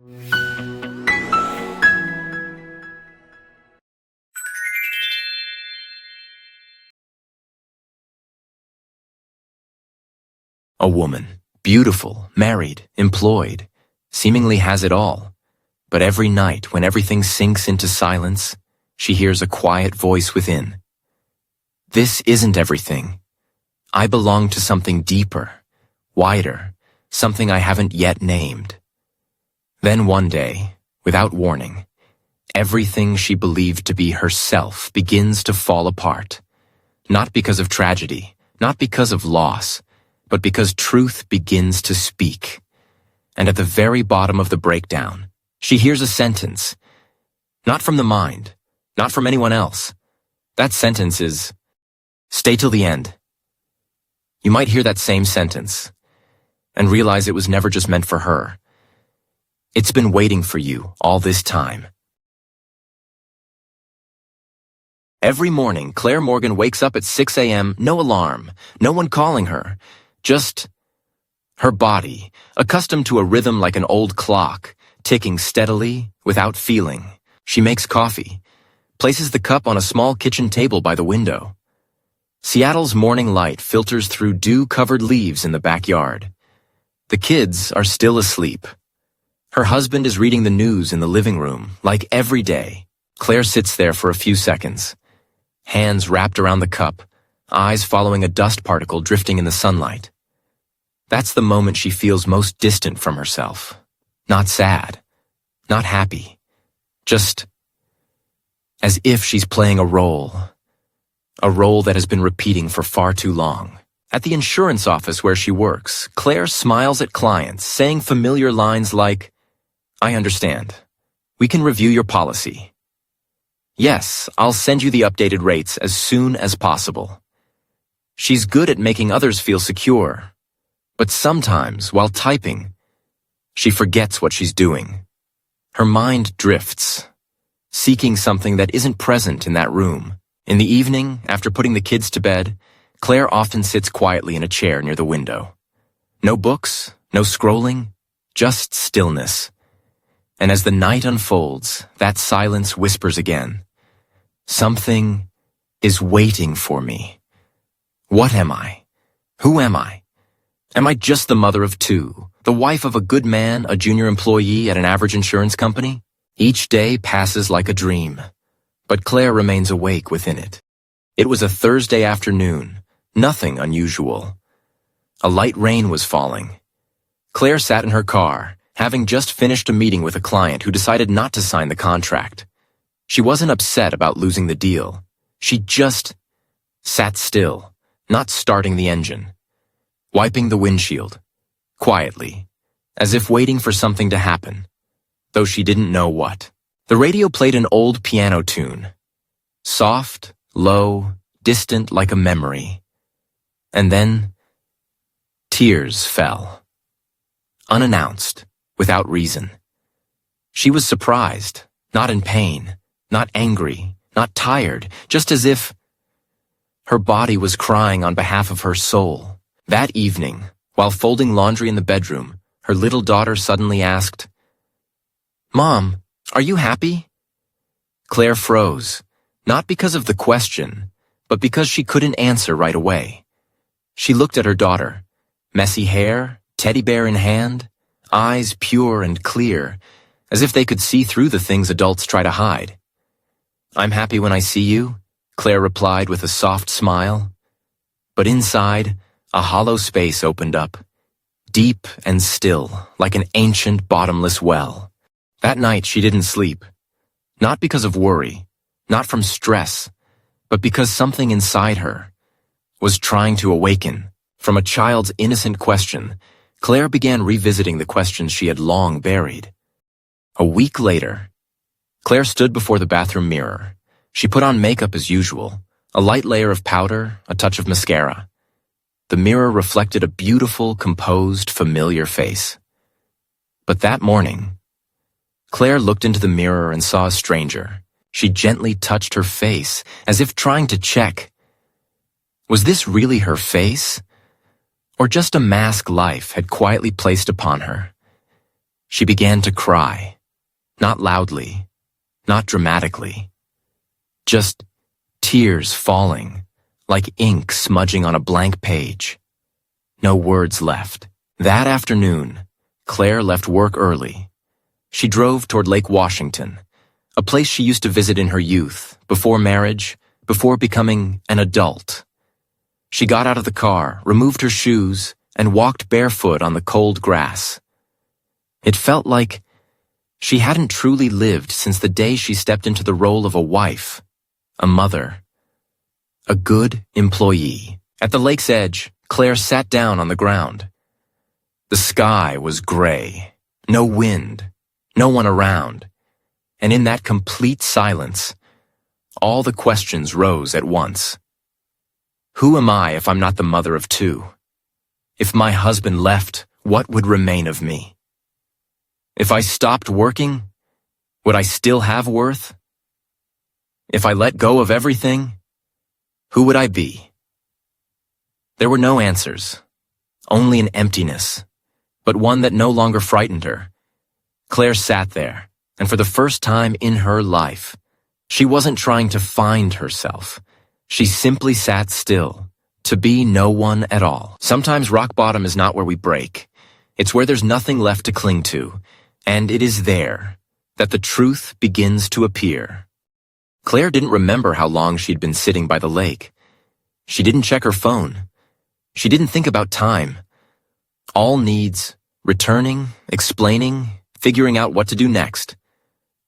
A woman, beautiful, married, employed, seemingly has it all. But every night when everything sinks into silence, she hears a quiet voice within. This isn't everything. I belong to something deeper, wider, something I haven't yet named. Then one day, without warning, everything she believed to be herself begins to fall apart. Not because of tragedy, not because of loss, but because truth begins to speak. And at the very bottom of the breakdown, she hears a sentence. Not from the mind, not from anyone else. That sentence is, "Stay till the end." You might hear that same sentence and realize it was never just meant for her. It's been waiting for you all this time. Every morning, Claire Morgan wakes up at 6 a.m., no alarm, no one calling her. Just her body, accustomed to a rhythm like an old clock, ticking steadily, without feeling. She makes coffee, places the cup on a small kitchen table by the window. Seattle's morning light filters through dew-covered leaves in the backyard. The kids are still asleep. Her husband is reading the news in the living room, like every day. Claire sits there for a few seconds, hands wrapped around the cup, eyes following a dust particle drifting in the sunlight. That's the moment she feels most distant from herself. Not sad, not happy, just as if she's playing a role that has been repeating for far too long. At the insurance office where she works, Claire smiles at clients, saying familiar lines like, "I understand. We can review your policy. Yes, I'll send you the updated rates as soon as possible." She's good at making others feel secure, but sometimes, while typing, she forgets what she's doing. Her mind drifts, seeking something that isn't present in that room. In the evening, after putting the kids to bed, Claire often sits quietly in a chair near the window. No books, no scrolling, just stillness. And as the night unfolds, that silence whispers again. Something is waiting for me. What am I? Who am I? Am I just the mother of two, the wife of a good man, a junior employee at an average insurance company? Each day passes like a dream, but Claire remains awake within it. It was a Thursday afternoon, nothing unusual. A light rain was falling. Claire sat in her car, having just finished a meeting with a client who decided not to sign the contract. She wasn't upset about losing the deal. She just sat still, not starting the engine, wiping the windshield, quietly, as if waiting for something to happen, though she didn't know what. The radio played an old piano tune, soft, low, distant like a memory. And then, tears fell, unannounced, without reason. She was surprised, not in pain, not angry, not tired, just as if her body was crying on behalf of her soul. That evening, while folding laundry in the bedroom, her little daughter suddenly asked, "Mom, are you happy?" Claire froze, not because of the question, but because she couldn't answer right away. She looked at her daughter, messy hair, teddy bear in hand, eyes pure and clear, as if they could see through the things adults try to hide. "I'm happy when I see you," Claire replied with a soft smile. But inside, a hollow space opened up, deep and still, like an ancient bottomless well. That night she didn't sleep, not because of worry, not from stress, but because something inside her was trying to awaken. From a child's innocent question, Claire began revisiting the questions she had long buried. A week later, Claire stood before the bathroom mirror. She put on makeup as usual, a light layer of powder, a touch of mascara. The mirror reflected a beautiful, composed, familiar face. But that morning, Claire looked into the mirror and saw a stranger. She gently touched her face, as if trying to check. Was this really her face? Or just a mask life had quietly placed upon her? She began to cry. Not loudly, not dramatically. Just tears falling, like ink smudging on a blank page. No words left. That afternoon, Claire left work early. She drove toward Lake Washington, a place she used to visit in her youth, before marriage, before becoming an adult. She got out of the car, removed her shoes, and walked barefoot on the cold grass. It felt like she hadn't truly lived since the day she stepped into the role of a wife, a mother, a good employee. At the lake's edge, Claire sat down on the ground. The sky was gray, no wind, no one around, and in that complete silence, all the questions rose at once. Who am I if I'm not the mother of two? If my husband left, what would remain of me? If I stopped working, would I still have worth? If I let go of everything, who would I be? There were no answers, only an emptiness, but one that no longer frightened her. Claire sat there, and for the first time in her life, she wasn't trying to find herself. She simply sat still, to be no one at all. Sometimes rock bottom is not where we break. It's where there's nothing left to cling to, and it is there that the truth begins to appear. Claire didn't remember how long she'd been sitting by the lake. She didn't check her phone. She didn't think about time. All needs, returning, explaining, figuring out what to do next,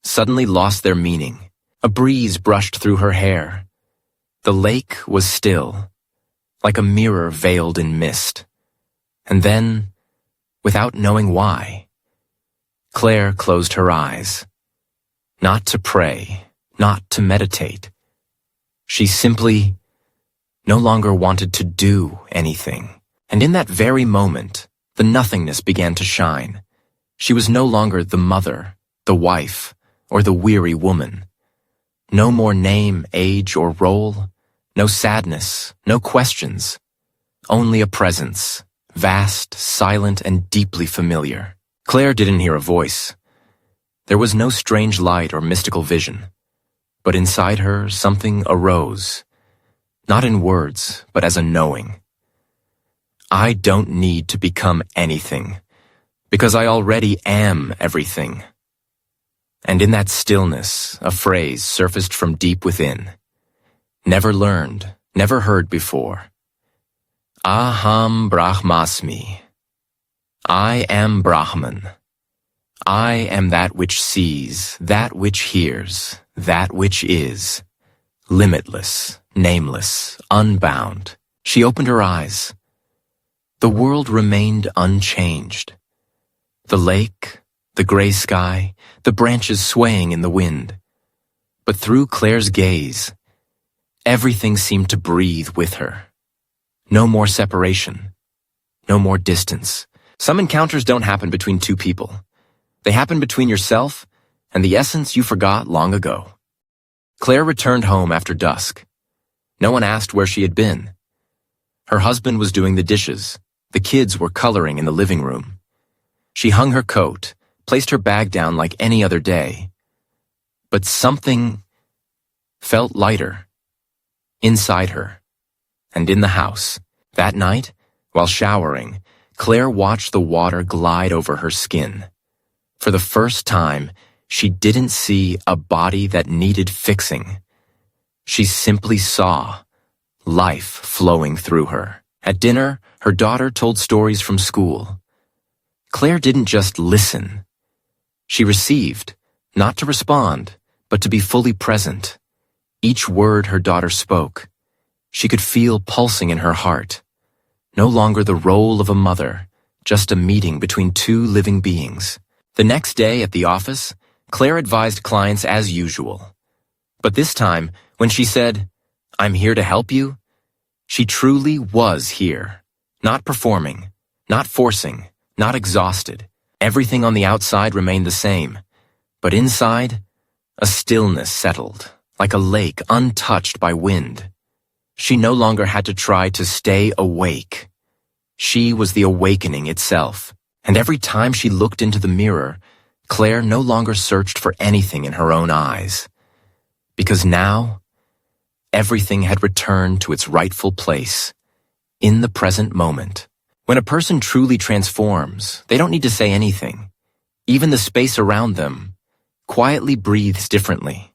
suddenly lost their meaning. A breeze brushed through her hair. The lake was still, like a mirror veiled in mist. And then, without knowing why, Claire closed her eyes. Not to pray, not to meditate. She simply no longer wanted to do anything. And in that very moment, the nothingness began to shine. She was no longer the mother, the wife, or the weary woman. No more name, age, or role. No sadness, no questions. Only a presence, vast, silent, and deeply familiar. Claire didn't hear a voice. There was no strange light or mystical vision. But inside her, something arose. Not in words, but as a knowing. I don't need to become anything, because I already am everything. And in that stillness, a phrase surfaced from deep within. Never learned, never heard before. Aham Brahmasmi. I am Brahman. I am that which sees, that which hears, that which is. Limitless, nameless, unbound. She opened her eyes. The world remained unchanged. The lake, the gray sky, the branches swaying in the wind. But through Claire's gaze, everything seemed to breathe with her. No more separation. No more distance. Some encounters don't happen between two people. They happen between yourself and the essence you forgot long ago. Claire returned home after dusk. No one asked where she had been. Her husband was doing the dishes. The kids were coloring in the living room. She hung her coat, placed her bag down like any other day. But something felt lighter inside her and in the house. That night, while showering, Claire watched the water glide over her skin. For the first time, she didn't see a body that needed fixing. She simply saw life flowing through her. At dinner, her daughter told stories from school. Claire didn't just listen. She received, not to respond, but to be fully present. Each word her daughter spoke, she could feel pulsing in her heart. No longer the role of a mother, just a meeting between two living beings. The next day at the office, Claire advised clients as usual. But this time, when she said, "I'm here to help you," she truly was here. Not performing, not forcing, not exhausted. Everything on the outside remained the same. But inside, a stillness settled, like a lake untouched by wind. She no longer had to try to stay awake. She was the awakening itself. And every time she looked into the mirror, Claire no longer searched for anything in her own eyes. Because now, everything had returned to its rightful place, in the present moment. When a person truly transforms, they don't need to say anything. Even the space around them quietly breathes differently.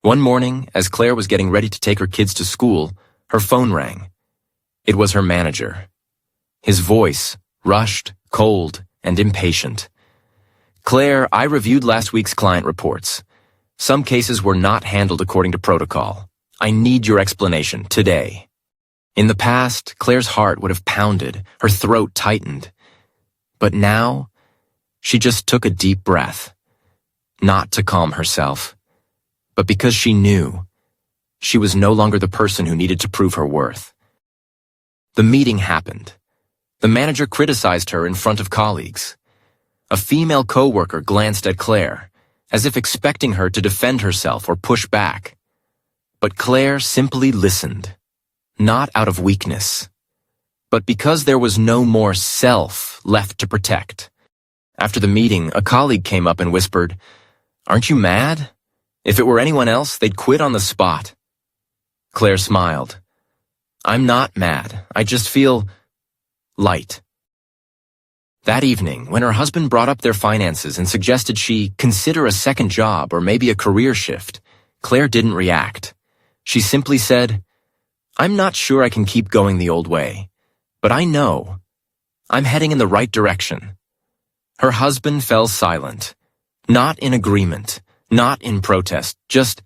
One morning, as Claire was getting ready to take her kids to school, her phone rang. It was her manager. His voice, rushed, cold, and impatient. "Claire, I reviewed last week's client reports. Some cases were not handled according to protocol. I need your explanation today." In the past, Claire's heart would have pounded, her throat tightened. But now, she just took a deep breath. Not to calm herself, but because she knew she was no longer the person who needed to prove her worth. The meeting happened. The manager criticized her in front of colleagues. A female coworker glanced at Claire, as if expecting her to defend herself or push back. But Claire simply listened, not out of weakness, but because there was no more self left to protect. After the meeting, a colleague came up and whispered, "Aren't you mad? If it were anyone else, they'd quit on the spot." Claire smiled. "I'm not mad. I just feel light." That evening, when her husband brought up their finances and suggested she consider a second job or maybe a career shift, Claire didn't react. She simply said, "I'm not sure I can keep going the old way, but I know I'm heading in the right direction." Her husband fell silent, not in agreement, not in protest, just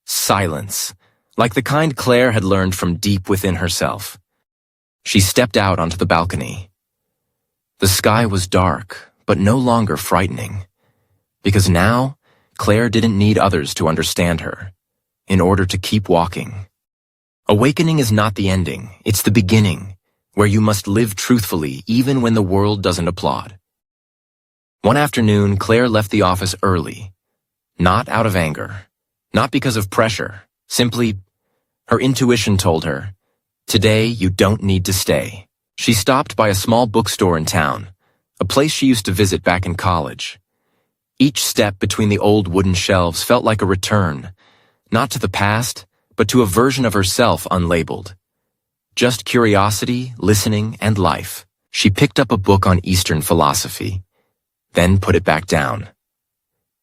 silence, like the kind Claire had learned from deep within herself. She stepped out onto the balcony. The sky was dark, but no longer frightening, because now Claire didn't need others to understand her in order to keep walking. Awakening is not the ending, it's the beginning, where you must live truthfully even when the world doesn't applaud. One afternoon, Claire left the office early, not out of anger, not because of pressure, simply her intuition told her, today you don't need to stay. She stopped by a small bookstore in town, a place she used to visit back in college. Each step between the old wooden shelves felt like a return, not to the past, but to a version of herself unlabeled. Just curiosity, listening, and life. She picked up a book on Eastern philosophy, then put it back down.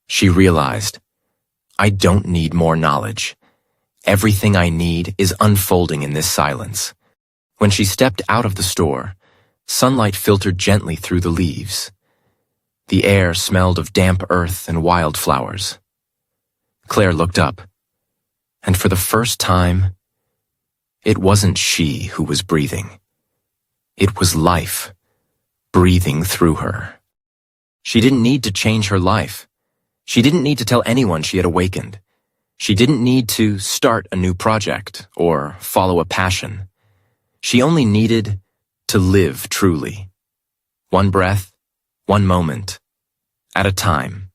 She realized, I don't need more knowledge. Everything I need is unfolding in this silence. When she stepped out of the store, sunlight filtered gently through the leaves. The air smelled of damp earth and wildflowers. Claire looked up, and for the first time, it wasn't she who was breathing. It was life, breathing through her. She didn't need to change her life. She didn't need to tell anyone she had awakened. She didn't need to start a new project or follow a passion. She only needed to live truly. One breath, one moment, at a time.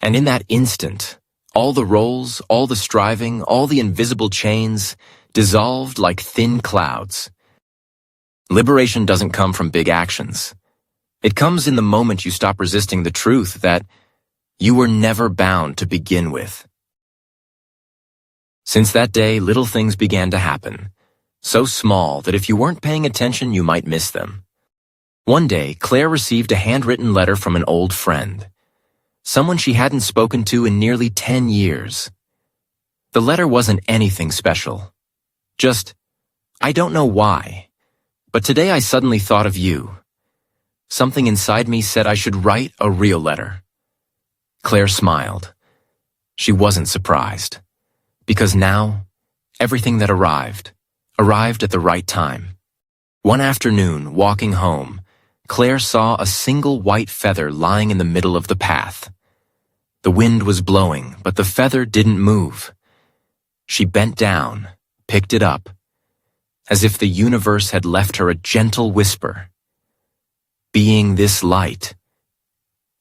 And in that instant, all the roles, all the striving, all the invisible chains dissolved like thin clouds. Liberation doesn't come from big actions. It comes in the moment you stop resisting the truth that you were never bound to begin with. Since that day, little things began to happen, so small that if you weren't paying attention, you might miss them. One day, Claire received a handwritten letter from an old friend, someone she hadn't spoken to in nearly 10 years. The letter wasn't anything special. Just, I don't know why, but today I suddenly thought of you. Something inside me said I should write a real letter. Claire smiled. She wasn't surprised, because now, everything that arrived at the right time. One afternoon, walking home, Claire saw a single white feather lying in the middle of the path. The wind was blowing, but the feather didn't move. She bent down, picked it up, as if the universe had left her a gentle whisper. Being this light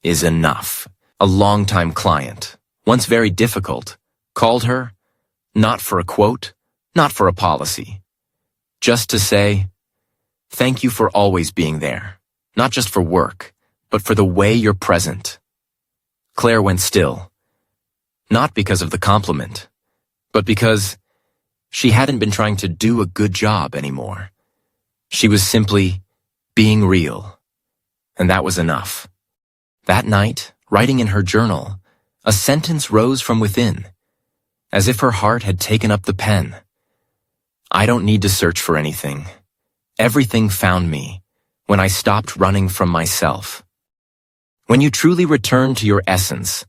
is enough. A longtime client, once very difficult, called her, not for a quote, not for a policy, just to say, thank you for always being there, not just for work, but for the way you're present." Claire went still, not because of the compliment, but because she hadn't been trying to do a good job anymore. She was simply being real, and that was enough. That night, writing in her journal, a sentence rose from within, as if her heart had taken up the pen. "I don't need to search for anything. Everything found me when I stopped running from myself." When you truly return to your essence,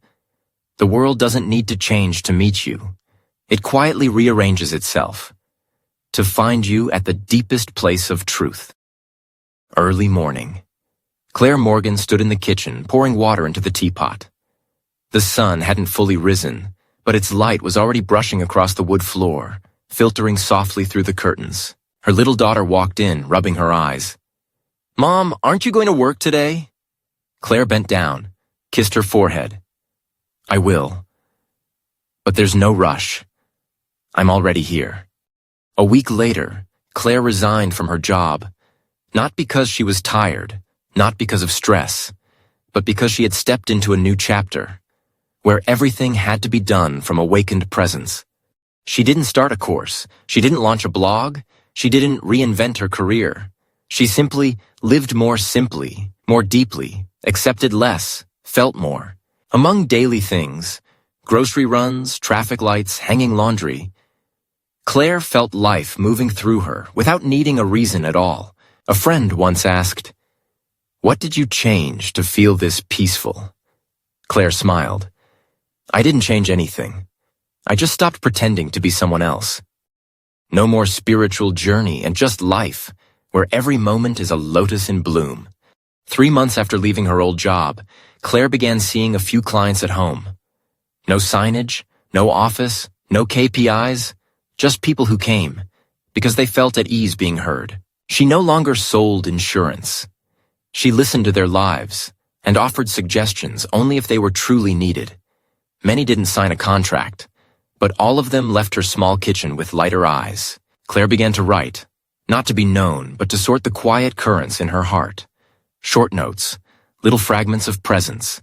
the world doesn't need to change to meet you. It quietly rearranges itself to find you at the deepest place of truth. Early morning. Claire Morgan stood in the kitchen, pouring water into the teapot. The sun hadn't fully risen, but its light was already brushing across the wood floor, filtering softly through the curtains. Her little daughter walked in, rubbing her eyes. "Mom, aren't you going to work today?" Claire bent down, kissed her forehead. "I will. But there's no rush. I'm already here." A week later, Claire resigned from her job, not because she was tired, not because of stress, but because she had stepped into a new chapter, where everything had to be done from awakened presence. She didn't start a course, she didn't launch a blog, she didn't reinvent her career. She simply lived more simply, more deeply, accepted less, felt more. Among daily things, grocery runs, traffic lights, hanging laundry, Claire felt life moving through her without needing a reason at all. A friend once asked, "What did you change to feel this peaceful?" Claire smiled. "I didn't change anything. I just stopped pretending to be someone else." No more spiritual journey and just life, where every moment is a lotus in bloom. 3 months after leaving her old job, Claire began seeing a few clients at home. No signage, no office, no KPIs, just people who came, because they felt at ease being heard. She no longer sold insurance. She listened to their lives and offered suggestions only if they were truly needed. Many didn't sign a contract, but all of them left her small kitchen with lighter eyes. Claire began to write, not to be known, but to sort the quiet currents in her heart. Short notes, little fragments of presence.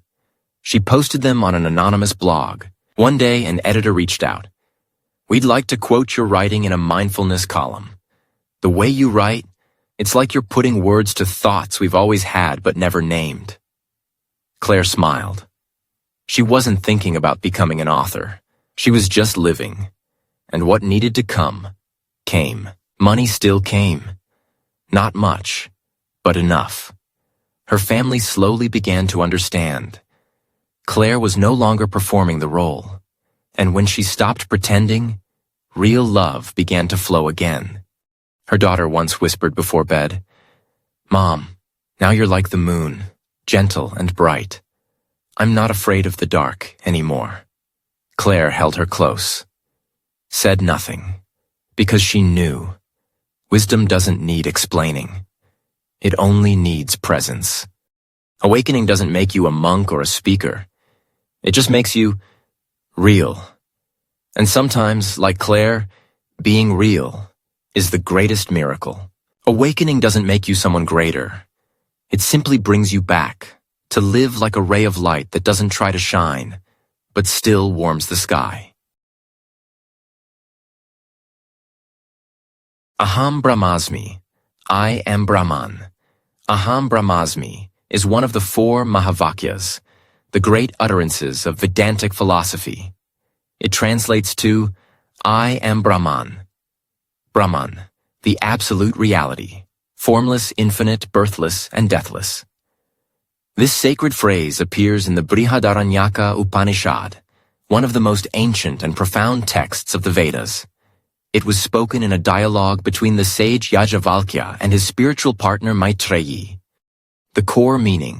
She posted them on an anonymous blog. One day, an editor reached out. "We'd like to quote your writing in a mindfulness column. The way you write, it's like you're putting words to thoughts we've always had but never named." Claire smiled. She wasn't thinking about becoming an author. She was just living. And what needed to come, came. Money still came. Not much, but enough. Her family slowly began to understand. Claire was no longer performing the role. And when she stopped pretending, real love began to flow again. Her daughter once whispered before bed, "Mom, now you're like the moon, gentle and bright. I'm not afraid of the dark anymore." Claire held her close, said nothing, because she knew wisdom doesn't need explaining. It only needs presence. Awakening doesn't make you a monk or a speaker. It just makes you real. And sometimes, like Claire, being real is the greatest miracle. Awakening doesn't make you someone greater. It simply brings you back to live like a ray of light that doesn't try to shine, but still warms the sky. Aham Brahmasmi, I am Brahman. Aham Brahmasmi is one of the 4 Mahavakyas, the great utterances of Vedantic philosophy. It translates to, I am Brahman. Brahman, the absolute reality, formless, infinite, birthless, and deathless. This sacred phrase appears in the Brihadaranyaka Upanishad, one of the most ancient and profound texts of the Vedas. It was spoken in a dialogue between the sage Yajavalkya and his spiritual partner Maitreyi. The core meaning.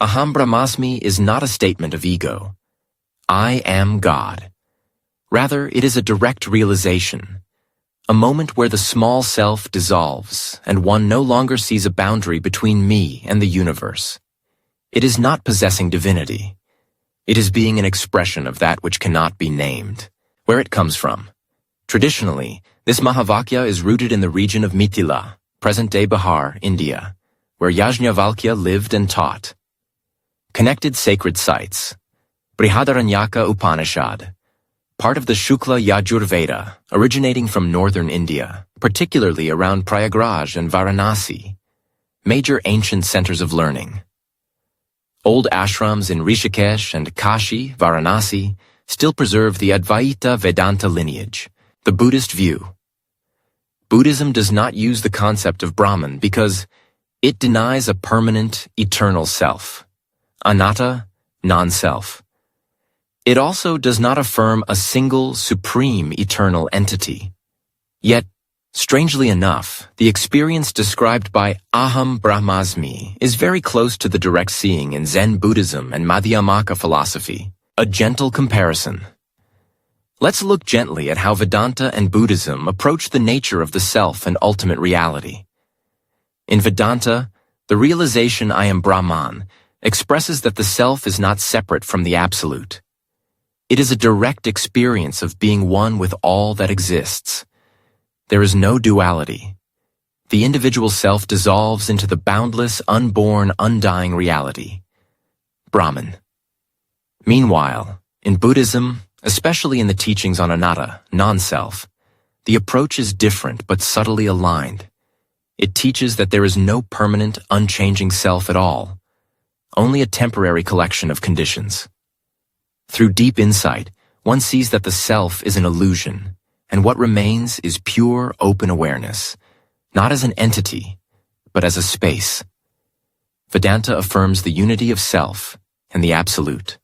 Aham Brahmasmi is not a statement of ego. I am God. Rather, it is a direct realization, a moment where the small self dissolves and one no longer sees a boundary between me and the universe. It is not possessing divinity. It is being an expression of that which cannot be named. Where it comes from. Traditionally, this Mahavakya is rooted in the region of Mithila, present-day Bihar, India, where Yajnavalkya lived and taught. Connected sacred sites. Brihadaranyaka Upanishad, part of the Shukla Yajurveda, originating from northern India, particularly around Prayagraj and Varanasi, major ancient centers of learning. Old ashrams in Rishikesh and Kashi, Varanasi, still preserve the Advaita Vedanta lineage, the Buddhist view. Buddhism does not use the concept of Brahman because it denies a permanent, eternal self, anatta, non-self. It also does not affirm a single, supreme, eternal entity. Yet, strangely enough, the experience described by Aham Brahmasmi is very close to the direct seeing in Zen Buddhism and Madhyamaka philosophy, a gentle comparison. Let's look gently at how Vedanta and Buddhism approach the nature of the self and ultimate reality. In Vedanta, the realization I am Brahman expresses that the self is not separate from the Absolute. It is a direct experience of being one with all that exists. There is no duality. The individual self dissolves into the boundless, unborn, undying reality, Brahman. Meanwhile, in Buddhism, especially in the teachings on anatta, non-self, the approach is different but subtly aligned. It teaches that there is no permanent, unchanging self at all, only a temporary collection of conditions. Through deep insight, one sees that the self is an illusion, and what remains is pure, open awareness, not as an entity, but as a space. Vedanta affirms the unity of self and the Absolute.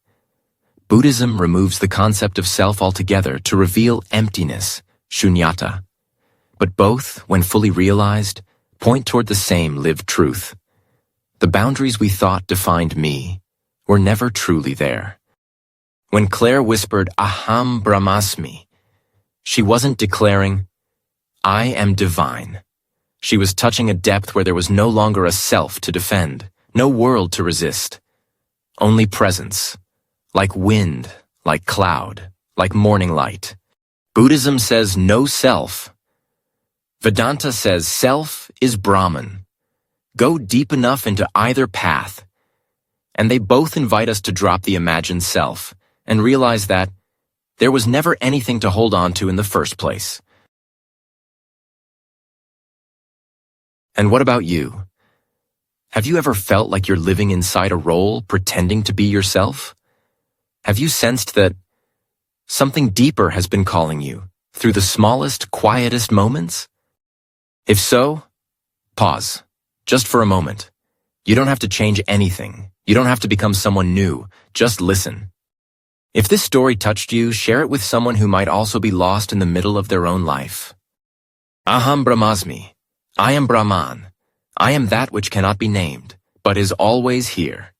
Buddhism removes the concept of self altogether to reveal emptiness, shunyata. But both, when fully realized, point toward the same lived truth. The boundaries we thought defined me were never truly there. When Claire whispered, Aham Brahmasmi, she wasn't declaring, I am divine. She was touching a depth where there was no longer a self to defend, no world to resist, only presence, like wind, like cloud, like morning light. Buddhism says no self. Vedanta says self is Brahman. Go deep enough into either path, and they both invite us to drop the imagined self and realize that there was never anything to hold on to in the first place. And what about you? Have you ever felt like you're living inside a role, pretending to be yourself? Have you sensed that something deeper has been calling you through the smallest, quietest moments? If so, pause, just for a moment. You don't have to change anything. You don't have to become someone new. Just listen. If this story touched you, share it with someone who might also be lost in the middle of their own life. Aham Brahmasmi. I am Brahman. I am that which cannot be named, but is always here.